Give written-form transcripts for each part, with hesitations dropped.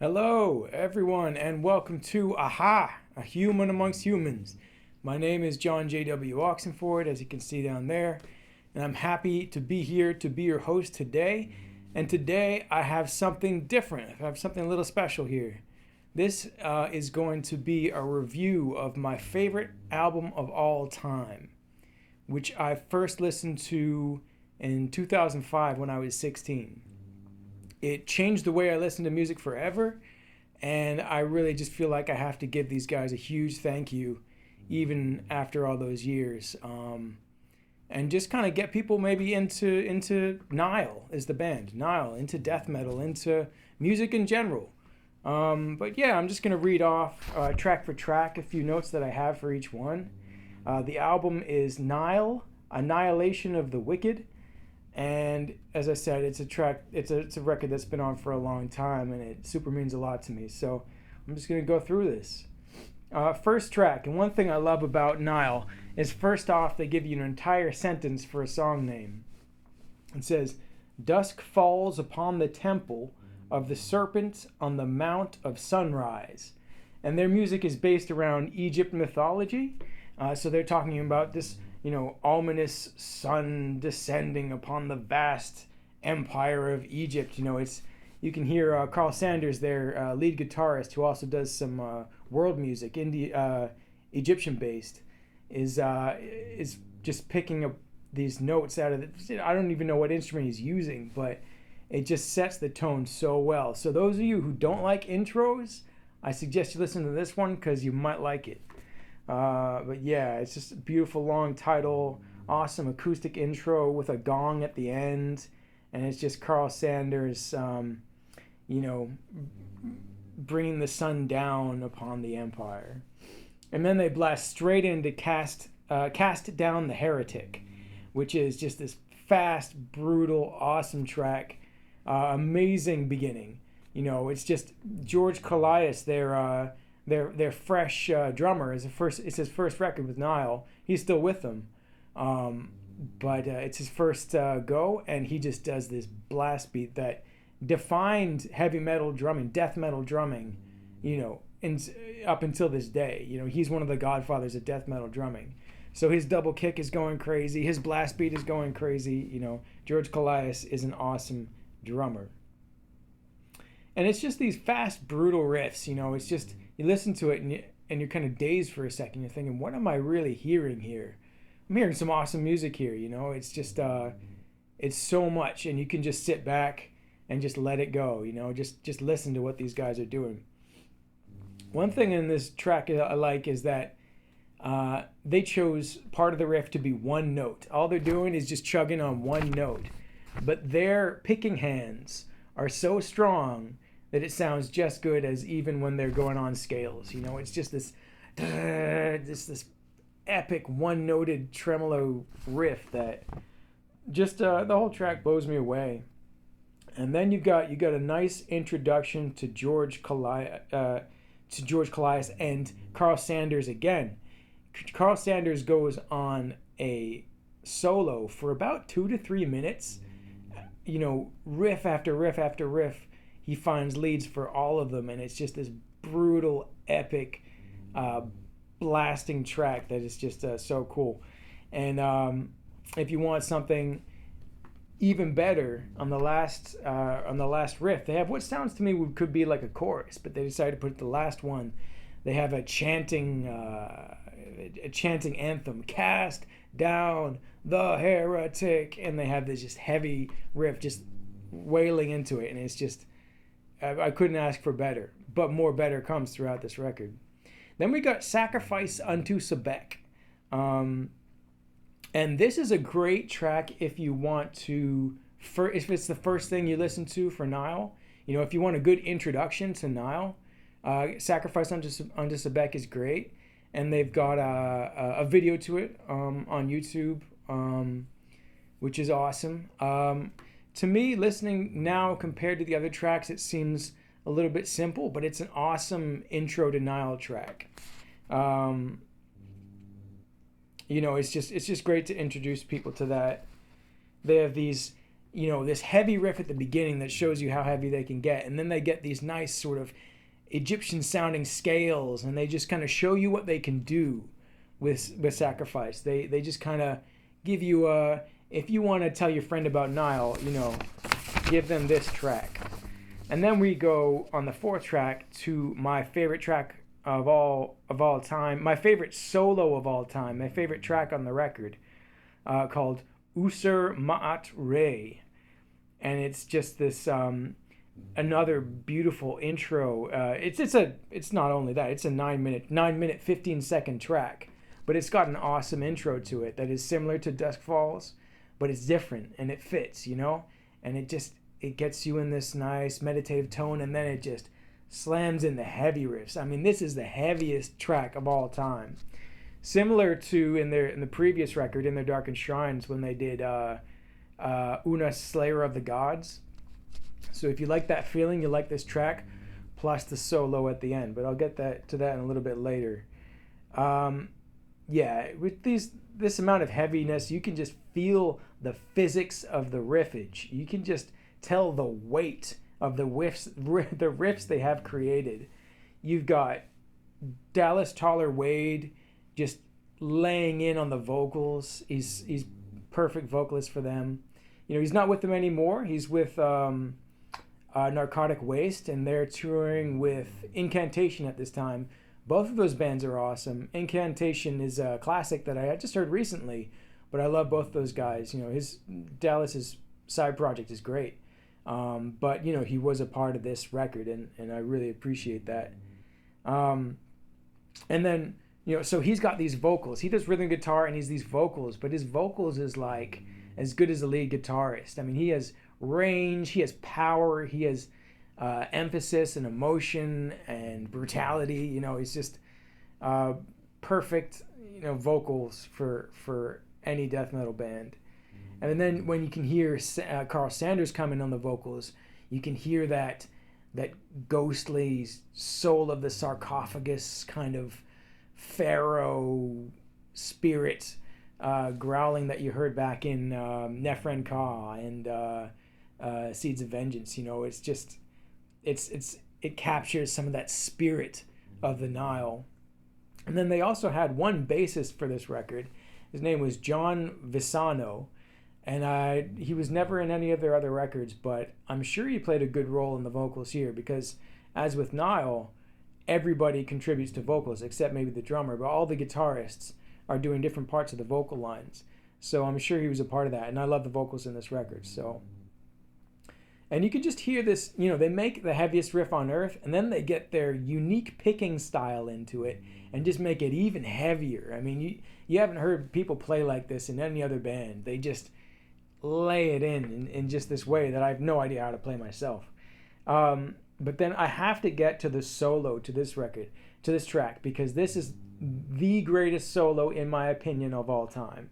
Hello, everyone, and welcome to AHA, a human amongst humans. My name is John J.W. Oxenford, as you can see down there, and I'm happy to be here to be your host today. And today I have something different. I have something a little special here. This is going to be a review of my favorite album of all time, which I first listened to in 2005 when I was 16. It changed the way I listen to music forever, and I really just feel like I have to give these guys a huge thank you, even after all those years, and just kind of get people maybe into Nile is the band, Nile, into death metal, into music in general. But yeah, I'm just gonna read off track for track a few notes that I have for each one. The album is Nile, Annihilation of the Wicked. And as I said, it's a record that's been on for a long time, and it super means a lot to me. So I'm just gonna go through this. First track, and one thing I love about Nile is first off they give you an entire sentence for a song name. It says, "Dusk falls upon the temple of the serpent on the Mount of Sunrise," and their music is based around Egypt mythology. So they're talking about this ominous sun descending upon the vast empire of Egypt. You can hear Carl Sanders, their lead guitarist, who also does some world music, Egyptian based, is just picking up these notes out of it. I don't even know what instrument he's using, but it just sets the tone so well. So those of you who don't like intros, I suggest you listen to this one because you might like it. But yeah, it's just a beautiful long title, awesome acoustic intro with a gong at the end, and it's just Carl Sanders, bringing the sun down upon the empire. And then they blast straight into Cast Down the Heretic, which is just this fast, brutal, awesome track, amazing beginning. It's just George Calais, their fresh drummer. It's his first record with Nile. He's still with them, but it's his first go, and he just does this blast beat that defined heavy metal drumming, death metal drumming, up until this day. He's one of the godfathers of death metal drumming. So his double kick is going crazy. His blast beat is going crazy. George Calais is an awesome drummer. And it's just these fast, brutal riffs. It's just, you listen to it and you're kind of dazed for a second. You're thinking, what am I really hearing here? I'm hearing some awesome music here. It's just, it's so much, and you can just sit back and just let it go. Just listen to what these guys are doing. One thing in this track I like is that they chose part of the riff to be one note. All they're doing is just chugging on one note, but their picking hands are so strong that it sounds just good as even when they're going on scales. It's just this epic one-noted tremolo riff that just the whole track blows me away. And then you got a nice introduction to George Calais and Carl Sanders again. Carl Sanders goes on a solo for about 2 to 3 minutes. Riff after riff after riff, he finds leads for all of them, and it's just this brutal, epic, blasting track that is just so cool. And if you want something even better, on the last riff, they have what sounds to me could be like a chorus, but they decided to put the last one. They have a chanting anthem, "Cast Down the Heretic," and they have this just heavy riff just wailing into it, and it's just, I couldn't ask for better, but more better comes throughout this record. Then we got "Sacrifice unto Sebek," and this is a great track if you want to, if it's the first thing you listen to for Nile. If you want a good introduction to Nile, "Sacrifice unto Sebek" is great, and they've got a video to it on YouTube, which is awesome. To me, listening now compared to the other tracks, it seems a little bit simple, but it's an awesome intro to Nile track. It's just great to introduce people to that. They have these this heavy riff at the beginning that shows you how heavy they can get, and then they get these nice sort of Egyptian sounding scales, and they just kind of show you what they can do with Sacrifice. They just kind of give you if you want to tell your friend about Nile, give them this track. And then we go on the fourth track to my favorite track of all time, my favorite solo of all time, my favorite track on the record, called Usur Ma'at Re. And it's just this another beautiful intro. It's not only that, it's a 9 minute 15-second track, but it's got an awesome intro to it that is similar to Dusk Falls, but it's different and it fits, and it gets you in this nice meditative tone, and then it just slams in the heavy riffs. I mean, this is the heaviest track of all time. Similar to in the previous record, in their Darkened Shrines, when they did Una Slayer of the Gods. So if you like that feeling, you like this track, plus the solo at the end. But I'll get to that in a little bit later. With this amount of heaviness, you can just feel the physics of the riffage. You can just tell the weight of the riffs they have created. You've got Dallas Toller Wade just laying in on the vocals. He's perfect vocalist for them. He's not with them anymore. He's with Narcotic Waste, and they're touring with Incantation at this time. Both of those bands are awesome. Incantation is a classic that I just heard recently, but I love both those guys. Dallas's side project is great. But he was a part of this record, and I really appreciate that. And then, so he's got these vocals. He does rhythm guitar and he's these vocals, but his vocals is like as good as a lead guitarist. I mean, he has range, he has power, he has emphasis and emotion and brutality. He's just perfect, vocals for any death metal band. And then when you can hear Carl Sanders coming on the vocals, you can hear that ghostly soul of the sarcophagus kind of pharaoh spirit growling that you heard back in Nephren Ka and Seeds of Vengeance. It captures some of that spirit of the Nile. And then they also had one bassist for this record. His name was John Visano. And he was never in any of their other records, but I'm sure he played a good role in the vocals here, because as with Nile, everybody contributes to vocals except maybe the drummer, but all the guitarists are doing different parts of the vocal lines. So I'm sure he was a part of that, and I love the vocals in this record. And you can just hear this, they make the heaviest riff on earth, and then they get their unique picking style into it and just make it even heavier. I mean, you haven't heard people play like this in any other band. They just lay it in just this way that I have no idea how to play myself. But then I have to get to the solo to this record, to this track, because this is the greatest solo in my opinion of all time.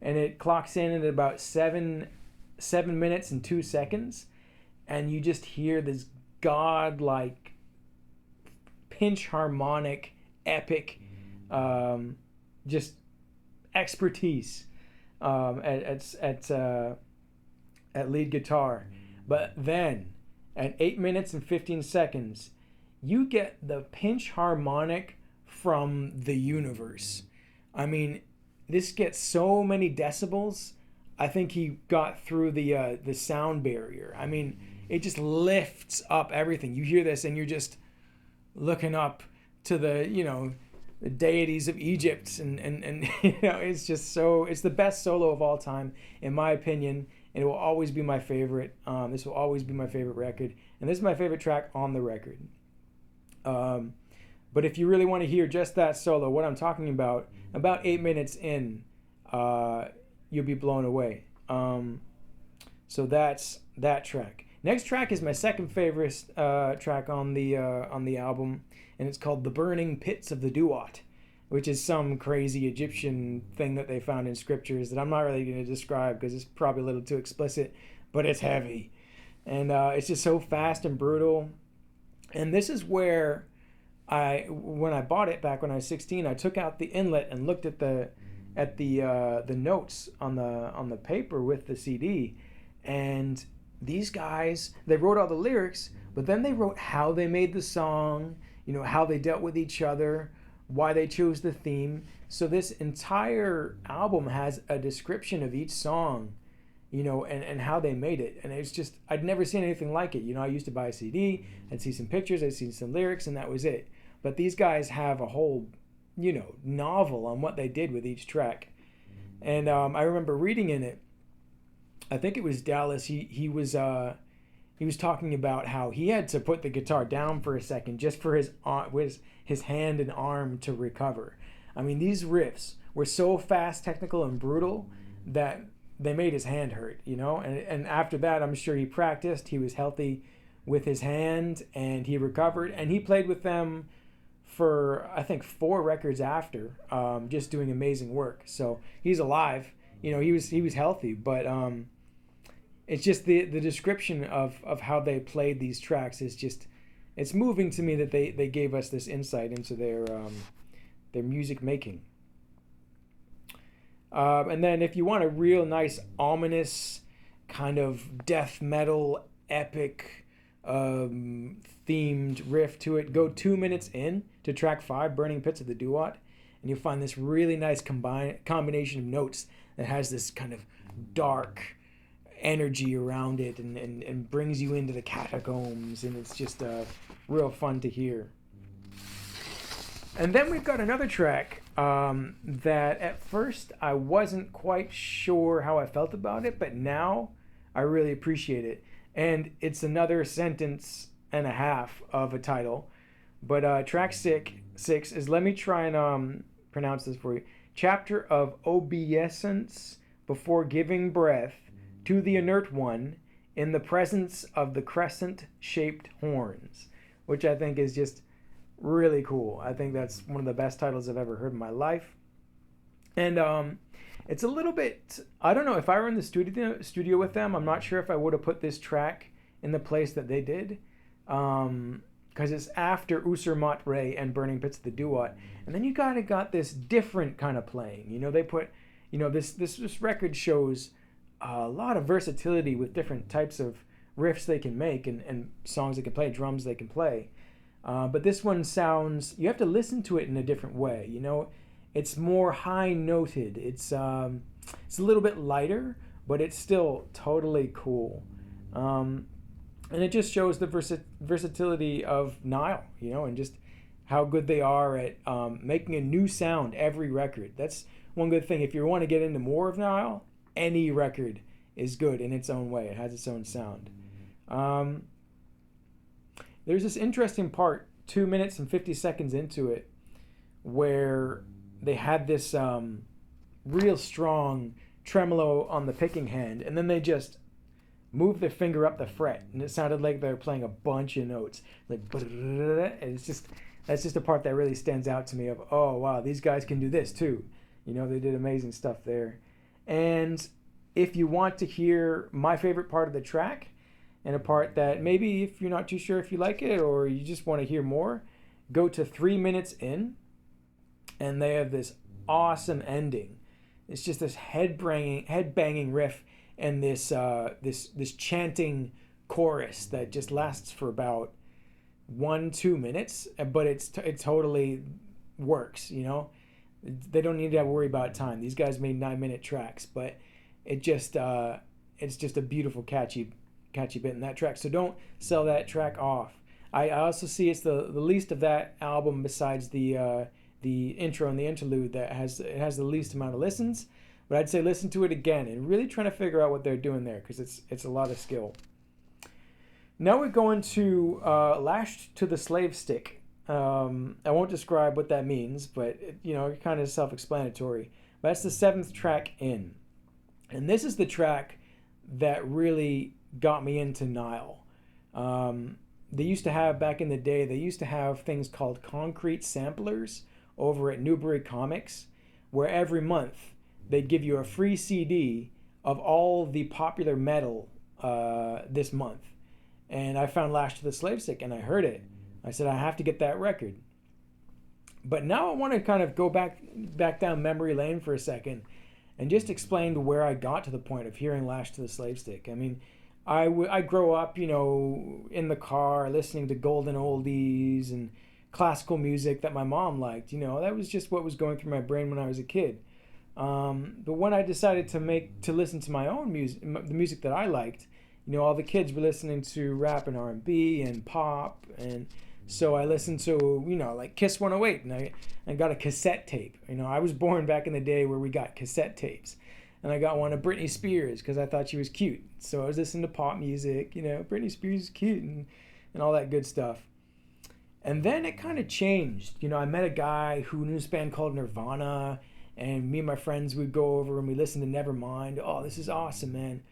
And it clocks in at about 7 minutes and 2 seconds, and you just hear this godlike pinch harmonic epic just expertise at lead guitar. But then at 8 minutes and 15 seconds, you get the pinch harmonic from the universe. I mean, this gets so many decibels. I think he got through the sound barrier. I mean, it just lifts up everything. You hear this and you're just looking up to the deities of Egypt, and it's just so, it's the best solo of all time in my opinion, and it will always be my favorite. This will always be my favorite record, and this is my favorite track on the record. But if you really want to hear just that solo, what I'm talking about 8 minutes in, you'll be blown away. So that's that track. Next track is my second favorite track on the album, and it's called "The Burning Pits of the Duat," which is some crazy Egyptian thing that they found in scriptures that I'm not really going to describe because it's probably a little too explicit, but it's heavy, and it's just so fast and brutal. And this is where when I bought it back when I was 16, I took out the inlet and looked at the notes on the paper with the CD. And these guys, they wrote all the lyrics, but then they wrote how they made the song, how they dealt with each other, why they chose the theme. So this entire album has a description of each song, and how they made it. And it's just, I'd never seen anything like it. I used to buy a CD, I'd see some pictures, I'd see some lyrics, and that was it. But these guys have a whole, novel on what they did with each track. And I remember reading in it, I think it was Dallas, he was talking about how he had to put the guitar down for a second just for his hand and arm to recover. I mean, these riffs were so fast, technical, and brutal that they made his hand hurt, and after that, I'm sure he practiced, he was healthy with his hand, and he recovered, and he played with them for, I think, 4 records after, just doing amazing work. So he's alive, he was healthy, but it's just the description of how they played these tracks is just, it's moving to me that they gave us this insight into their music making. And then if you want a real nice, ominous, kind of death metal, epic, themed riff to it, go 2 minutes in to track 5, Burning Pits of the Duat, and you'll find this really nice combination of notes that has this kind of dark energy around it and brings you into the catacombs, and it's just real fun to hear. And then we've got another track that at first I wasn't quite sure how I felt about it, but now I really appreciate it. And it's another sentence and a half of a title. But track 6 is, let me try and pronounce this for you. Chapter of obeisance before giving breath to the inert one in the presence of the crescent-shaped horns, which I think is just really cool. I think that's one of the best titles I've ever heard in my life. And it's a little bit, I don't know, if I were in the studio with them, I'm not sure if I would have put this track in the place that they did, because it's after Usur Matre and Burning Pits of the Duat, and then you kind of got this different kind of playing. They put, this record shows a lot of versatility with different types of riffs they can make and songs they can play, drums they can play. But this one sounds, you have to listen to it in a different way. It's more high-noted. It's a little bit lighter, but it's still totally cool. And it just shows the versatility of Nile, and just how good they are at making a new sound every record. That's one good thing. If you want to get into more of Nile, any record is good in its own way. It has its own sound. There's this interesting part, 2 minutes and 50 seconds into it, where they had this real strong tremolo on the picking hand, and then they just moved their finger up the fret, and it sounded like they were playing a bunch of notes. Like, and that's just a part that really stands out to me of, oh, wow, these guys can do this too. They did amazing stuff there. And if you want to hear my favorite part of the track, and a part that maybe if you're not too sure if you like it or you just want to hear more, go to 3 minutes in, and they have this awesome ending. It's just this head-banging riff and this chanting chorus that just lasts for about 1-2 minutes, but it totally works. They don't need to worry about time. These guys made 9-minute tracks, but it's just a beautiful, catchy bit in that track. So don't sell that track off. I also see it's the least of that album besides the intro and the interlude that has the least amount of listens. But I'd say listen to it again and really trying to figure out what they're doing there, because it's a lot of skill. Now we're going to Lashed to the Slave Stick. I won't describe what that means, but it kind of self-explanatory. But that's the 7th track in. And this is the track that really got me into Nile. They used to have, back in the day, things called concrete samplers over at Newbury Comics, where every month they'd give you a free CD of all the popular metal this month. And I found Lashed to the Slave Stick, and I heard it. I said, I have to get that record. But now I want to kind of go back down memory lane for a second and just explained where I got to the point of hearing Lashed to the Slave Stick. I mean, I grow up, in the car listening to golden oldies and classical music that my mom liked. That was just what was going through my brain when I was a kid. But when I decided to listen to my own music, the music that I liked, all the kids were listening to rap and R&B and pop, and so I listened to like Kiss 108, and I got a cassette tape. I was born back in the day where we got cassette tapes, and I got one of Britney Spears because I thought she was cute. So I was listening to pop music, Britney Spears is cute and all that good stuff. And then it kind of changed. I met a guy who knew this band called Nirvana, and me and my friends would go over and we listened to Nevermind. Oh, this is awesome, man.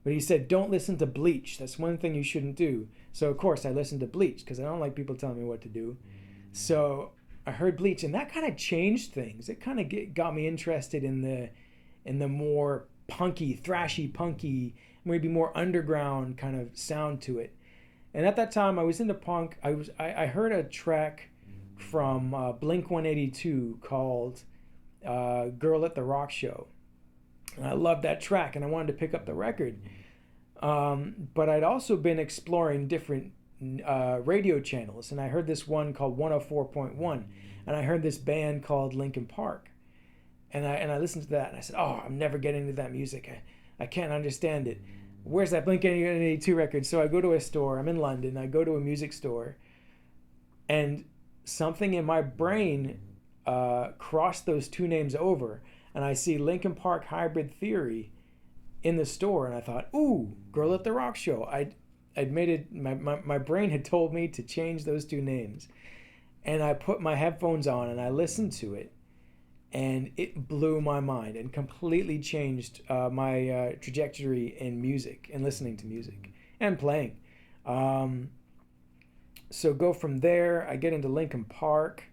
But he said, don't listen to Bleach. That's one thing you shouldn't do. So, of course, I listened to Bleach because I don't like people telling me what to do. So I heard Bleach, and that kind of changed things. It kind of got me interested in the more punky, thrashy, punky, maybe more underground kind of sound to it. And at that time, I was into punk. I heard a track from Blink-182 called Girl at the Rock Show. And I loved that track, and I wanted to pick up the record. But I'd also been exploring different radio channels, and I heard this one called 104.1, and I heard this band called Linkin Park. And I listened to that, and I said, oh, I'm never getting into that music. I can't understand it. Where's that Blink-182 record? So I go to a store. I'm in London. I go to a music store, and something in my brain crossed those two names over, and I see Linkin Park Hybrid Theory in the store, and I thought, ooh, Girl at the Rock Show. I'd made it. My brain had told me to change those two names, and I put my headphones on and I listened to it, and it blew my mind and completely changed my trajectory in music and listening to music and playing. So go from there. I get into Linkin Park.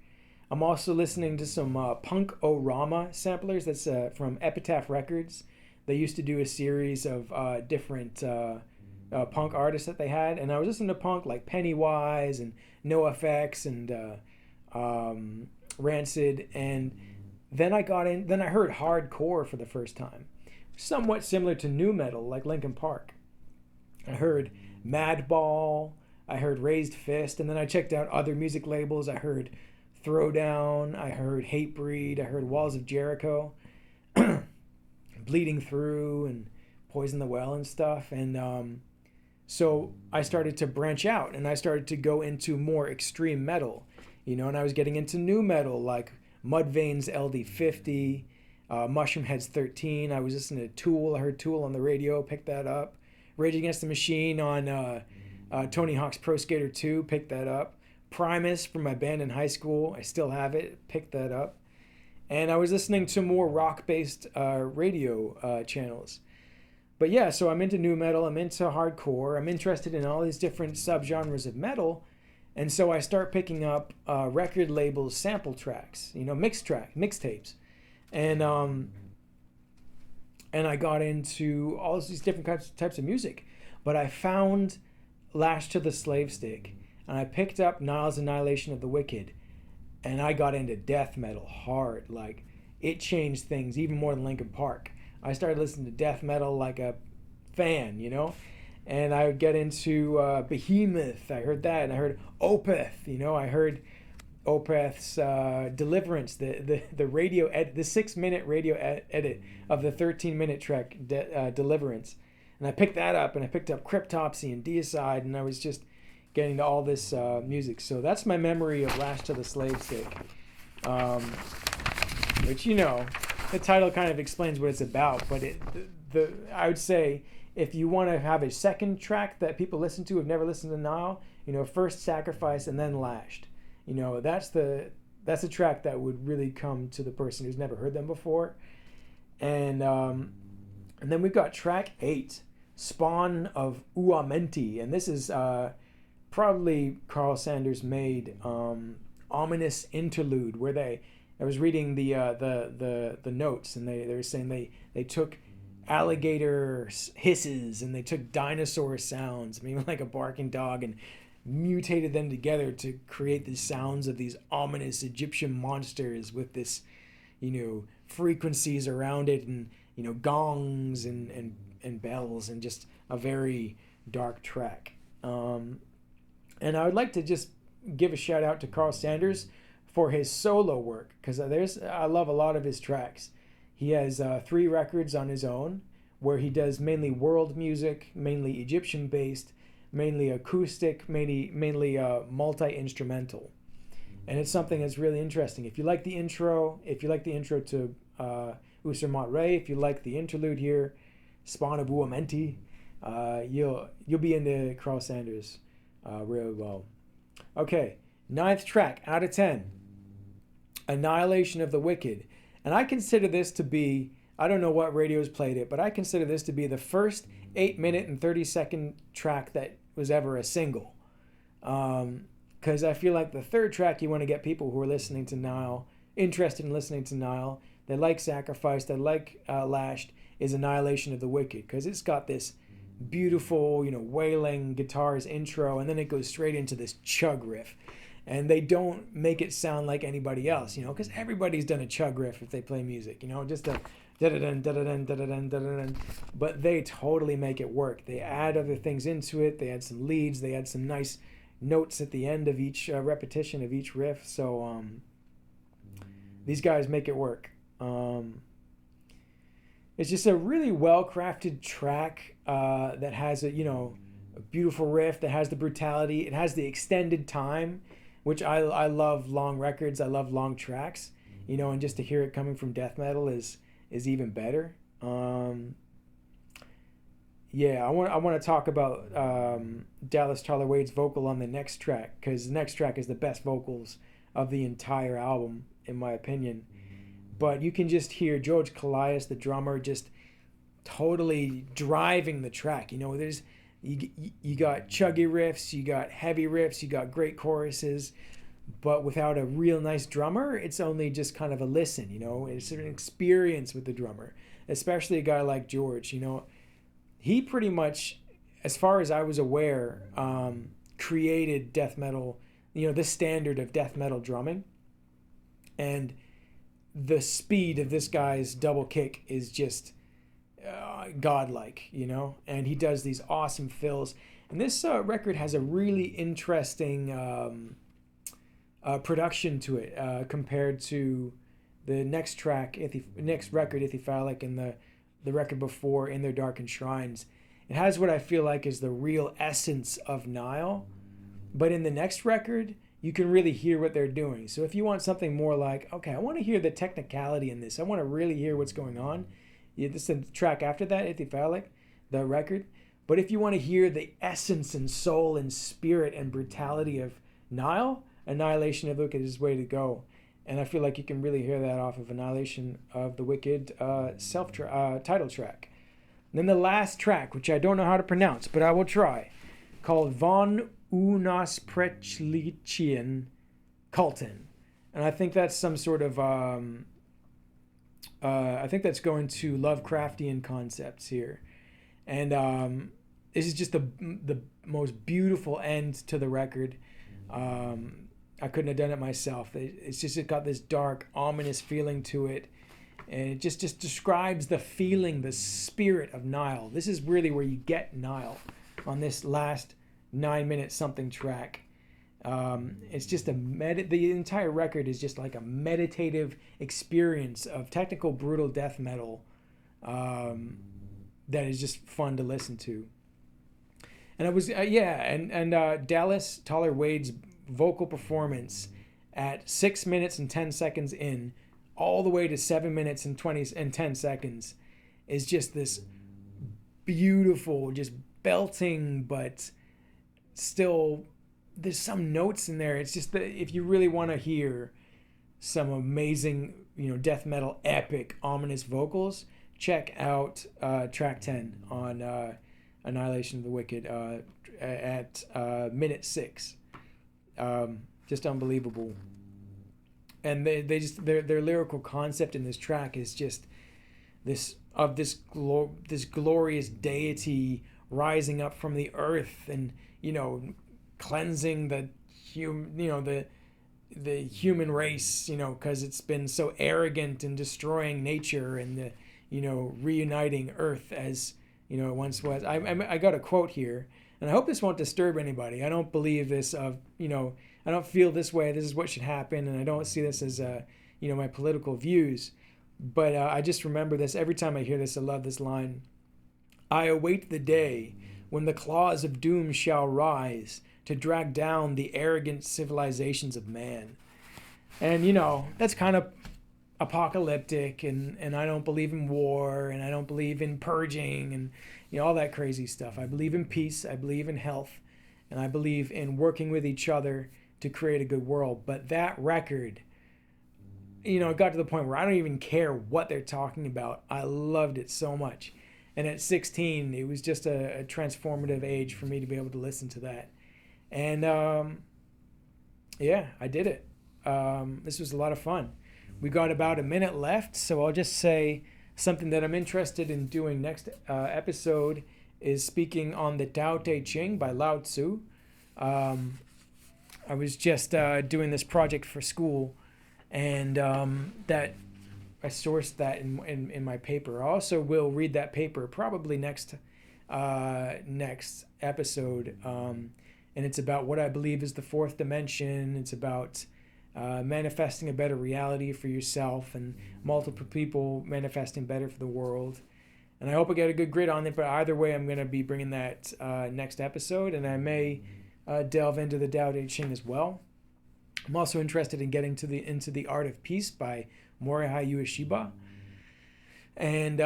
I'm also listening to some Punk-O-Rama samplers. That's from Epitaph Records. They used to do a series of different punk artists that they had, and I was listening to punk like Pennywise and NoFX and Rancid, and then I heard hardcore for the first time, somewhat similar to nu metal like Linkin Park. I heard Madball, I heard Raised Fist, and then I checked out other music labels. I heard Throwdown, I heard Hatebreed, I heard Walls of Jericho, Bleeding Through, and Poison the Well and stuff. And so I started to branch out, and I started to go into more extreme metal, and I was getting into nu metal like Mudvayne's LD50, Mushroomhead's 13. I was listening to Tool. I heard Tool on the radio, picked that up. Rage Against the Machine on Tony Hawk's Pro Skater 2, picked that up. Primus from my band in high school, I still have it, picked that up. And I was listening to more rock-based radio channels. But yeah, so I'm into nu metal, I'm into hardcore, I'm interested in all these different subgenres of metal. And so I start picking up record labels, sample tracks, mixtapes. And I got into all these different types of music. But I found Lashed to the Slave Stick, and I picked up Nile's Annihilation of the Wicked, and I got into death metal hard. Like, it changed things even more than Linkin Park. I started listening to death metal like a fan, and I would get into Behemoth. I heard that, and I heard Opeth. I heard Opeth's Deliverance, the radio the 6-minute radio edit of the 13-minute track Deliverance, and I picked that up, and I picked up Cryptopsy and Deicide, and I was just getting to all this music. So that's my memory of Lashed to the Slave Stick, which the title kind of explains what it's about. But I would say, if you want to have a second track that people listen to who've never listened to Nile, first Sacrifice and then Lashed. That's a track that would really come to the person who's never heard them before. And then we've got track 8, Spawn of Uamenti, and this is probably Carl Sanders made ominous interlude where I was reading the notes, and they were saying they took alligator hisses and they took dinosaur sounds, maybe like a barking dog, and mutated them together to create the sounds of these ominous Egyptian monsters with this, frequencies around it, and gongs and bells, and just a very dark track. And I would like to just give a shout out to Carl Sanders for his solo work, because I love a lot of his tracks. He has 3 records on his own where he does mainly world music, mainly Egyptian based, mainly acoustic, mainly multi-instrumental. And it's something that's really interesting. If you like the intro to Usur Matre, if you like the interlude here, Spawn of Uamenti, you'll be into Carl Sanders really well. Okay, 9th track out of 10, Annihilation of the Wicked. And I consider this to be, I don't know what radios played it, but I consider this to be the first 8-minute and 30-second track that was ever a single. Because I feel like the 3rd track, you want to get people who are listening to Nile, interested in listening to Nile, that like Sacrifice, that like Lashed, is Annihilation of the Wicked. Because it's got this beautiful, wailing guitars intro, and then it goes straight into this chug riff. And they don't make it sound like anybody else, because everybody's done a chug riff if they play music, just a da-da-dun, da-da-dun, da-da-dun, da-da-dun. But they totally make it work. They add other things into it. They add some leads. They add some nice notes at the end of each repetition of each riff. So these guys make it work. It's just a really well-crafted track that has a beautiful riff, that has the brutality. It has the extended time, which I love long records. I love long tracks, and just to hear it coming from death metal is even better. I want to talk about Dallas Tyler Wade's vocal on the next track, because the next track is the best vocals of the entire album, in my opinion. But you can just hear George Calais, the drummer, just totally driving the track. There's you got chuggy riffs, you got heavy riffs, you got great choruses, but without a real nice drummer, it's only just kind of a listen. It's an experience with the drummer, especially a guy like George. He pretty much, as far as I was aware, created death metal, the standard of death metal drumming. And the speed of this guy's double kick is just godlike, and he does these awesome fills. And this record has a really interesting production to it compared to the next track, next record, Ithyphallic, and the record before, In Their Darkened Shrines. It has what I feel like is the real essence of Nile, but in the next record, you can really hear what they're doing. So if you want something more like, okay, I want to hear the technicality in this, I want to really hear what's going on, this is the track after that, Ithyphallic, the record. But if you want to hear the essence and soul and spirit and brutality of Nile, Annihilation of the Wicked is the way to go. And I feel like you can really hear that off of Annihilation of the Wicked title track. And then the last track, which I don't know how to pronounce, but I will try, called Von Unausprechlichen Kulten. And I think that's some sort of, I think that's going to Lovecraftian concepts here. And this is just the most beautiful end to the record. I couldn't have done it myself. It got this dark, ominous feeling to it. And it just describes the feeling, the spirit of Nile. This is really where you get Nile on this last 9-minute something track. It's just the entire record is just like a meditative experience of technical, brutal death metal that is just fun to listen to. And it was, Dallas Tyler Wade's vocal performance at 6 minutes and 10 seconds in, all the way to 7 minutes and 10 seconds, is just this beautiful, just belting, but still there's some notes in there. It's just that if you really want to hear some amazing, death metal epic ominous vocals, check out track 10 on Annihilation of the Wicked at minute 6. Just unbelievable. And their lyrical concept in this track is just this glorious deity rising up from the earth and cleansing the the human race, because it's been so arrogant in destroying nature and the, reuniting Earth as, it once was. I got a quote here, and I hope this won't disturb anybody. I don't believe this I don't feel this way. This is what should happen, and I don't see this as, my political views. But I just remember this. Every time I hear this, I love this line. I await the day when the claws of doom shall rise to drag down the arrogant civilizations of man. And, that's kind of apocalyptic, and I don't believe in war, and I don't believe in purging, and, all that crazy stuff. I believe in peace, I believe in health, and I believe in working with each other to create a good world. But that record, it got to the point where I don't even care what they're talking about. I loved it so much. And at 16, it was just a transformative age for me to be able to listen to that. And I did it. This was a lot of fun. We got about a minute left, so I'll just say something that I'm interested in doing next episode is speaking on the Tao Te Ching by Lao Tzu. I was just doing this project for school, and that I sourced that in my paper. I also will read that paper probably next episode, and it's about what I believe is the fourth dimension. It's about manifesting a better reality for yourself and multiple people manifesting better for the world. And I hope I get a good grid on it, but either way, I'm going to be bringing that next episode, and I may delve into the Tao Te Ching as well. I'm also interested in getting into the Art of Peace by Morihei Ueshiba, and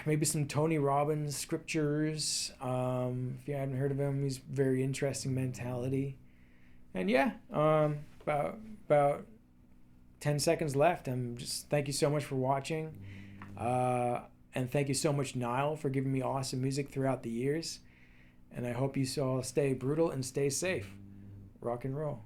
maybe some Tony Robbins scriptures. If you haven't heard of him, he's very interesting mentality. And about 10 seconds left. Thank you so much for watching, and thank you so much, Nile, for giving me awesome music throughout the years. And I hope you all stay brutal and stay safe. Rock and roll.